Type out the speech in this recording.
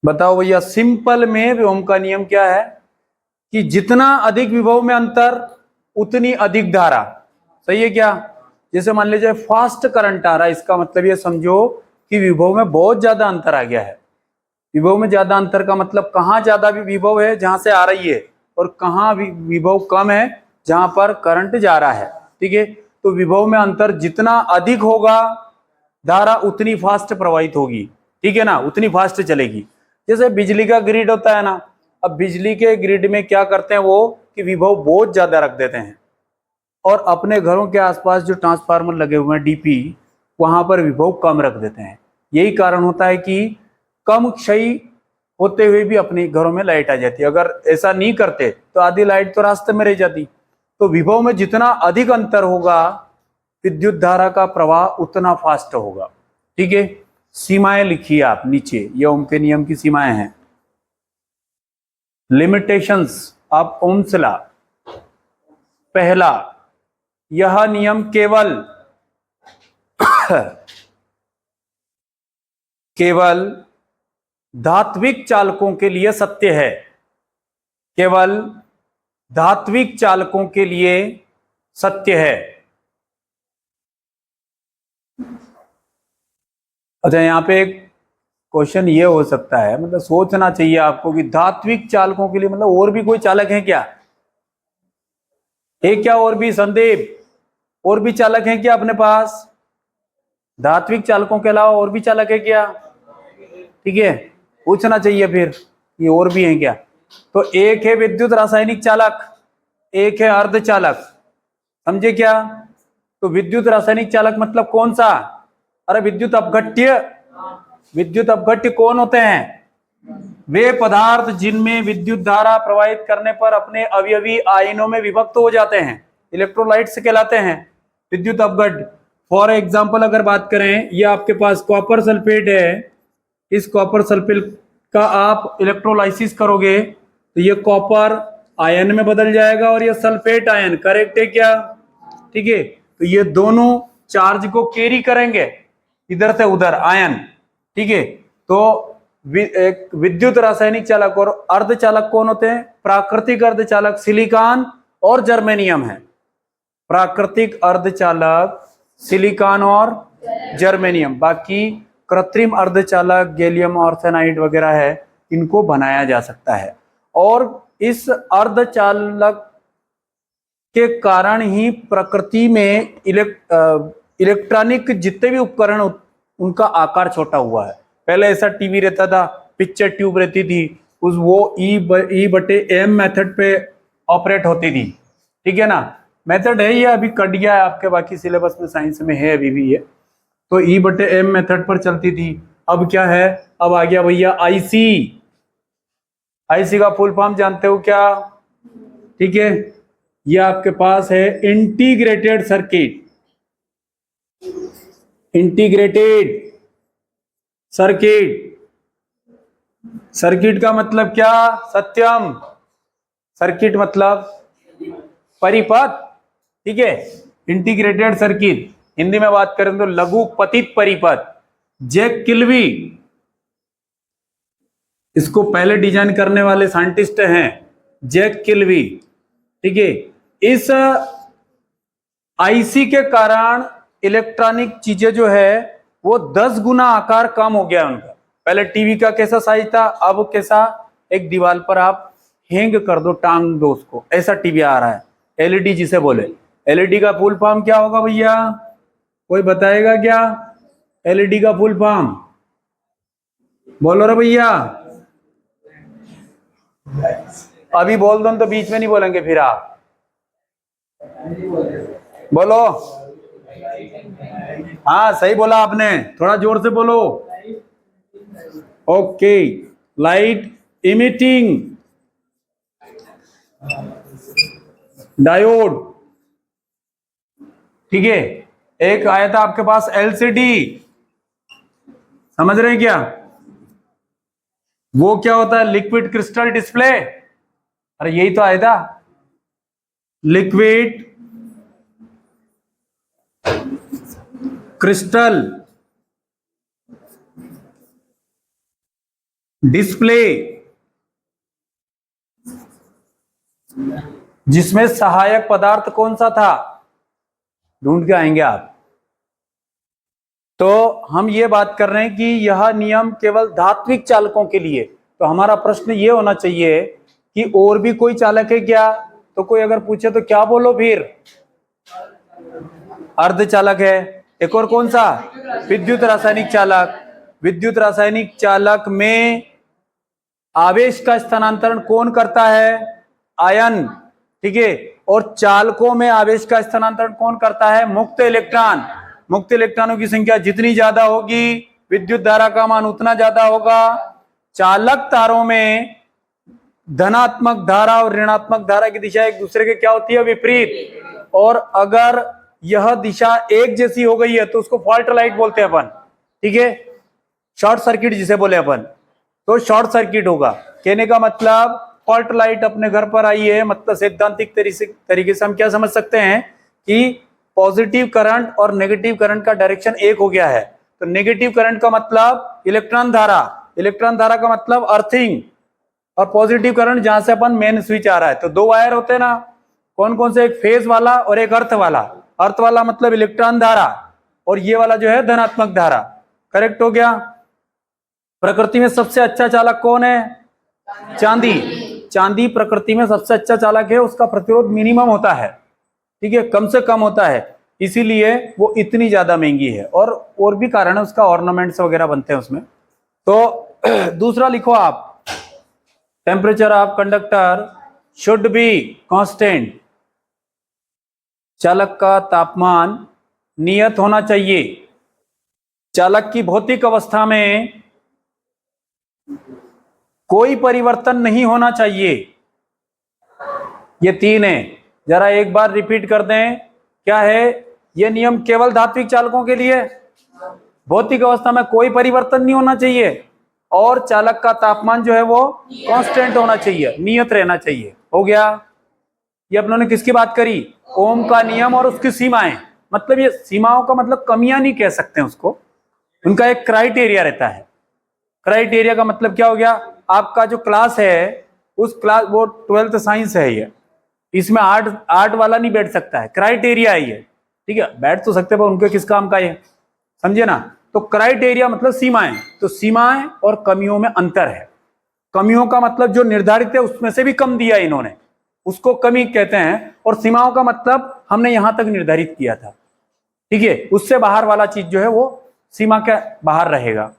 बताओ भैया, सिंपल में ओम का नियम क्या है कि जितना अधिक विभव में अंतर उतनी अधिक धारा। सही है क्या? जैसे मान लीजिए फास्ट करंट आ रहा है, इसका मतलब ये समझो कि विभव में बहुत ज्यादा अंतर आ गया है। विभव में ज्यादा अंतर का मतलब कहाँ ज्यादा भी विभव है जहां से आ रही है, और कहाँ विभव कम है जहां पर करंट जा रहा है। ठीक है, तो विभव में अंतर जितना अधिक होगा धारा उतनी फास्ट प्रवाहित होगी। ठीक है ना, उतनी फास्ट चलेगी। जैसे बिजली का ग्रिड होता है ना, अब बिजली के ग्रिड में क्या करते हैं वो कि विभव बहुत ज्यादा रख देते हैं, और अपने घरों के आसपास जो ट्रांसफार्मर लगे हुए हैं डीपी, वहां पर विभव कम रख देते हैं। यही कारण होता है कि कम क्षय होते हुए भी अपने घरों में लाइट आ जाती है। अगर ऐसा नहीं करते तो आधी लाइट तो रास्ते में रह जाती। तो विभव में जितना अधिक अंतर होगा विद्युत धारा का प्रवाह उतना फास्ट होगा। ठीक है, सीमाएं लिखिए आप नीचे, ये ओम के नियम की सीमाएं हैं। Limitations of Ohm's law. पहला, यह नियम केवल केवल धात्विक चालकों के लिए सत्य है। केवल धात्विक चालकों के लिए सत्य है। अच्छा, यहां पे एक क्वेश्चन ये हो सकता है, मतलब सोचना चाहिए आपको कि धात्विक चालकों के लिए मतलब और भी कोई चालक है क्या? क्या और भी संदीप, और भी चालक हैं क्या अपने पास? धात्विक चालकों के अलावा और भी चालक है क्या? ठीक है, पूछना चाहिए फिर ये और भी हैं क्या। तो एक है विद्युत रासायनिक चालक, एक है अर्धचालक। समझे क्या? तो विद्युत रासायनिक चालक मतलब कौन सा? अरे विद्युत अपघट्य। विद्युत अपघट्य कौन होते हैं? वे पदार्थ जिनमें विद्युत धारा प्रवाहित करने पर अपने अवयवी आयनों में विभक्त हो जाते हैं, इलेक्ट्रोलाइट्स कहलाते हैं विद्युत अपघट्य। फॉर एग्जाम्पल अगर बात करें, ये आपके पास कॉपर सल्फेट है, इस कॉपर सल्फेट का आप इलेक्ट्रोलाइसिस करोगे तो ये कॉपर आयन में बदल जाएगा और ये सल्फेट आयन। करेक्ट है क्या? ठीक है, तो ये दोनों चार्ज को कैरी करेंगे इधर से उधर आयन। ठीक है, तो एक विद्युत रासायनिक चालक और अर्धचालक कौन होते हैं? प्राकृतिक अर्धचालक सिलिकॉन और जर्मेनियम है। प्राकृतिक अर्धचालक सिलिकॉन और जर्मेनियम। बाकी कृत्रिम अर्धचालक गैलियम आर्सेनाइड वगैरह है, इनको बनाया जा सकता है। और इस अर्धचालक के कारण ही प्रकृति में इलेक्ट्रॉनिक जितने भी उपकरण उनका आकार छोटा हुआ है। पहले ऐसा टीवी रहता था, पिक्चर ट्यूब रहती थी, उस वो E/M मेथड पे ऑपरेट होती थी। ठीक है ना, मेथड है ये अभी कट गया है आपके बाकी सिलेबस में, साइंस में है अभी भी ये। तो E/M मेथड पर चलती थी। अब क्या है? अब आ गया भैया आईसी। आईसी का फुल फॉर्म जानते हो क्या? ठीक है, ये आपके पास है integrated circuit. Integrated circuit. Circuit का मतलब क्या सत्यम? सर्किट मतलब परिपथ। ठीक है, इंटीग्रेटेड सर्किट, हिंदी में बात करें तो लघु पतित परिपथ। जैक किल्वी इसको पहले डिजाइन करने वाले साइंटिस्ट हैं, जैक किल्वी। ठीक है, इस आईसी के कारण इलेक्ट्रॉनिक चीजें जो है वो 10 गुना आकार कम हो गया उनका। पहले टीवी का कैसा साइज था, अब कैसा? एक दीवार पर आप हैंग कर दो, टांग दो उसको, ऐसा टीवी आ रहा है। एलईडी जिसे बोले, एलईडी का फुल फॉर्म क्या होगा भैया? कोई बताएगा क्या? एलईडी का फुल फॉर्म बोलो रे भैया। अभी बोल दो तो बीच में नहीं बोलेंगे फिर आप। बोलो। हाँ सही बोला आपने, थोड़ा जोर से बोलो। Okay, light emitting diode. ठीक है, एक आया था आपके पास एलसीडी, समझ रहे हैं क्या? वो क्या होता है? Liquid crystal display. अरे यही तो आया था, लिक्विड क्रिस्टल डिस्प्ले, जिसमें सहायक पदार्थ कौन सा था, ढूंढ के आएंगे आप। तो हम ये बात कर रहे हैं कि यह नियम केवल धात्विक चालकों के लिए। तो हमारा प्रश्न ये होना चाहिए कि और भी कोई चालक है क्या? तो कोई अगर पूछे तो क्या बोलो फिर? अर्धचालक है। एक और कौन सा? विद्युत रासायनिक चालक। विद्युत रासायनिक चालक में आवेश का स्थानांतरण कौन करता है? आयन। ठीक है। और चालकों में आवेश का स्थानांतरण कौन करता है? मुक्त इलेक्ट्रॉन। मुक्त इलेक्ट्रॉनों की संख्या जितनी ज्यादा होगी विद्युत धारा का मान उतना ज्यादा होगा। चालक तारों में धनात्मक धारा और ऋणात्मक धारा की दिशा एक दूसरे के क्या होती है? विपरीत। और अगर यह दिशा एक जैसी हो गई है तो उसको फॉल्ट लाइट बोलते हैं अपन। ठीक है, शॉर्ट सर्किट जिसे बोले अपन, तो शॉर्ट सर्किट होगा। कहने का मतलब फॉल्ट लाइट अपने घर पर आई है, मतलब सैद्धांतिक तरीके से हम क्या समझ सकते हैं कि पॉजिटिव करंट और नेगेटिव करंट का डायरेक्शन एक हो गया है। तो नेगेटिव करंट का मतलब इलेक्ट्रॉन धारा, इलेक्ट्रॉन धारा का मतलब अर्थिंग, और पॉजिटिव करंट जहां से अपन मेन स्विच आ रहा है। तो दो वायर होते हैं ना, कौन कौन से? एक फेज वाला और एक अर्थ वाला। अर्थ वाला मतलब इलेक्ट्रॉन धारा, और ये वाला जो है धनात्मक धारा। करेक्ट हो गया। प्रकृति में सबसे अच्छा चालक कौन है? चांदी। चांदी प्रकृति में सबसे अच्छा चालक है, उसका प्रतिरोध मिनिमम होता है। ठीक है, कम से कम होता है, इसीलिए वो इतनी ज्यादा महंगी है। और भी कारण है उसका, ऑर्नामेंट्स वगैरह बनते हैं उसमें। तो दूसरा लिखो आप, temperature of conductor should be constant. चालक का तापमान नियत होना चाहिए। चालक की भौतिक अवस्था में कोई परिवर्तन नहीं होना चाहिए। ये तीन है, जरा एक बार रिपीट कर दें। क्या है ये नियम? केवल धात्विक चालकों के लिए। भौतिक अवस्था में कोई परिवर्तन नहीं होना चाहिए, और चालक का तापमान जो है वो कांस्टेंट होना चाहिए, नियत रहना चाहिए। हो गया। ये अपनों ने किसकी बात करी? ओम का नियम और उसकी सीमाएं। मतलब ये सीमाओं का मतलब कमियां नहीं कह सकते उसको, उनका एक क्राइटेरिया रहता है। क्राइटेरिया का मतलब क्या हो गया? आपका जो क्लास है उस क्लास, वो 12th साइंस है, ये इसमें आर्ट वाला नहीं बैठ सकता है, क्राइटेरिया है ये। ठीक है, बैठ तो सकते पर उनके किस काम का ये, समझे ना? तो क्राइटेरिया मतलब सीमाएं। तो सीमाएं और कमियों में अंतर है। कमियों का मतलब जो निर्धारित है उसमें से भी कम दिया इन्होंने, उसको कमी कहते हैं। और सीमाओं का मतलब हमने यहां तक निर्धारित किया था। ठीक है, उससे बाहर वाला चीज जो है वो सीमा के बाहर रहेगा।